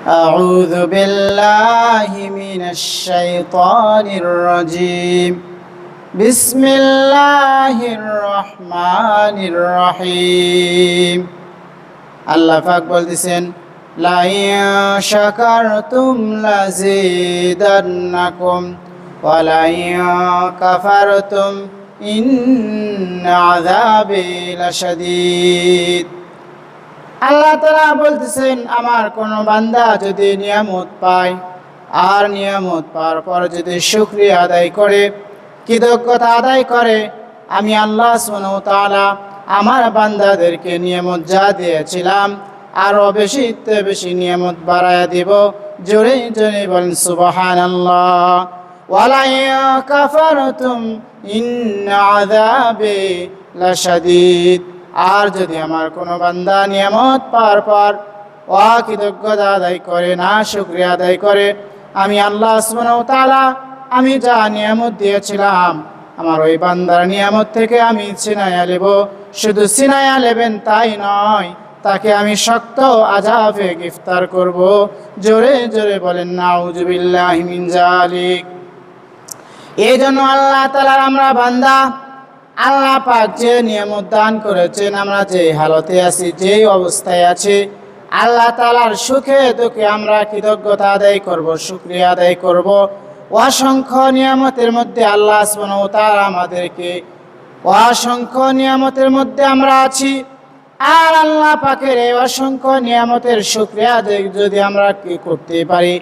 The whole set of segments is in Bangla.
أعوذ بالله من الشيطان الرجيم بسم الله الرحمن الرحيم আল্লাহ পাক বলতেছেন লা ইন শাকারতুম লাযীদান্নাকুম ওয়া লা ইন কাফারতুম ইন্না আযাবি লাশাদীদ। আল্লাহ তাআলা বলতেছেন আমার কোন বান্দা যদি নিয়ামত পায় আর নিয়ামত পাওয়ার পর যদি শুকরিয়া আদায় করে, কৃতজ্ঞতা আদায় করে, আমি আল্লাহ সুবহানাহু ওয়া তাআলা আমার বান্দাদেরকে নিয়ামত যা দিয়েছিলাম আরো বেশি বেশি নিয়ামত বাড়ায়া দিব। জোরে জোরে বলেন সুবহানাল্লাহ। ওয়ালা ইন কাফারতুম ইন্না আযাবি লাশাদীদ। আর যদি আমার কোনো বান্দা নিয়ামত পাওয়ার পর অকৃতজ্ঞতা আদায় করে, না শুকরিয়া আদায় করে, আমি আল্লাহ সুবহানাহু ওয়া তাআলা আমি যা নিয়ামত দিয়েছিলাম আমার ওই বান্দার নিয়ামত থেকে আমি ছিনাইয়া নেব। শুধু ছিনাইয়া নেবেন তাই নয়, তাকে আমি শক্ত আযাবে গ্রেফতার করব। জোরে জোরে বলেন নাউযু বিল্লাহি মিন যালিক। এই জন্য আল্লাহ তাআলার আমরা বান্দা, আল্লাহ পাক যে নিয়ামত দান করেছেন, আমরা যে হালতে আছি, যে অবস্থায় আছি, আল্লাহ তাআলার সুখে দুঃখে আমরা কৃতজ্ঞতা আদায় করব, শুকরিয়া আদায় করব। অসংখ্য নিয়ামতের মধ্যে আল্লাহ সুবহানাহু ওয়া তাআলা আমাদেরকে, অসংখ্য নিয়ামতের মধ্যে আমরা আছি, আর আল্লাহ পাকের এই অসংখ্য নিয়ামতের শুকরিয়া যদি আমরা কি করতে পারি,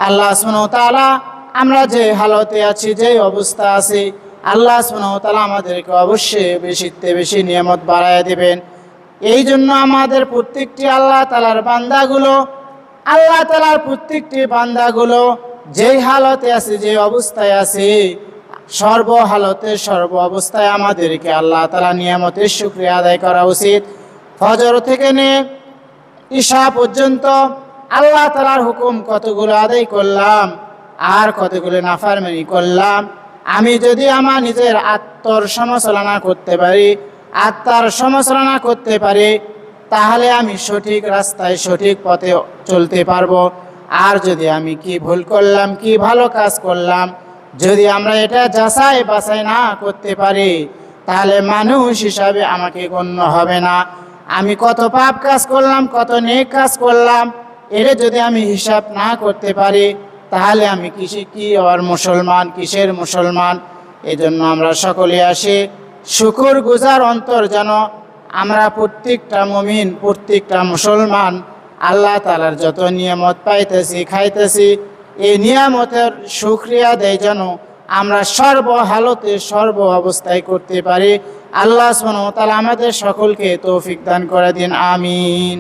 আল্লাহ সুবহানাহু ওয়া তাআলা আমরা যে হালতে আছি, যে অবস্থা আছি, আল্লাহ সুবহানাহু ওয়া তাআলা আমাদেরকে অবশ্যই বেশিতে বেশি নিয়ামত বাড়ায় দিবেন। এই জন্য আমাদের প্রত্যেকটি আল্লাহ তাআলার বান্দাগুলো, আল্লাহ তাআলার প্রত্যেকটি বান্দাগুলো যেই হালতে আছে, যে অবস্থায় আছে, সর্ব হালতে সর্ব অবস্থায় আমাদেরকে আল্লাহ তাআলা নিয়ামতের শুকরিয়া আদায় করা উচিত। ফজর থেকে নিয়ে ঈশা পর্যন্ত আল্লাহ তাআলার হুকুম কতগুলো আদায় করলাম আর কতগুলো নাফরমানি করলাম। আমি যদি আমার নিজের আত্মার সমালোচনা করতে পারি, আত্মার সমালোচনা করতে পারি, তাহলে আমি সঠিক রাস্তায় সঠিক পথে চলতে পারবো। আর যদি আমি কি ভুল করলাম, কি ভালো কাজ করলাম, যদি আমরা এটা যাচাই বাছাই না করতে পারি, তাহলে মানুষ হিসাবে আমাকে গণ্য হবে না। আমি কত পাপ কাজ করলাম, কত নেক কাজ করলাম, এটা যদি আমি হিসাব না করতে পারি, তাহলে আমি কি আর মুসলমান, কিসের মুসলমান? এই জন্য আমরা সকলে আসি শুকর গুজার অন্তর, যেন আমরা প্রত্যেকটা মুমিন, প্রত্যেকটা মুসলমান আল্লাহ তাআলার যত নিয়ামত পাইতেছি, খাইতেছি, এই নিয়ামতের শুকরিয়া দেয় যেন আমরা সর্ব হালতে সর্ব অবস্থায় করতে পারি। আল্লাহ সুবহানাহু ওয়া তাআলা আমাদের সকলকে তৌফিক দান করে দিন, আমিন।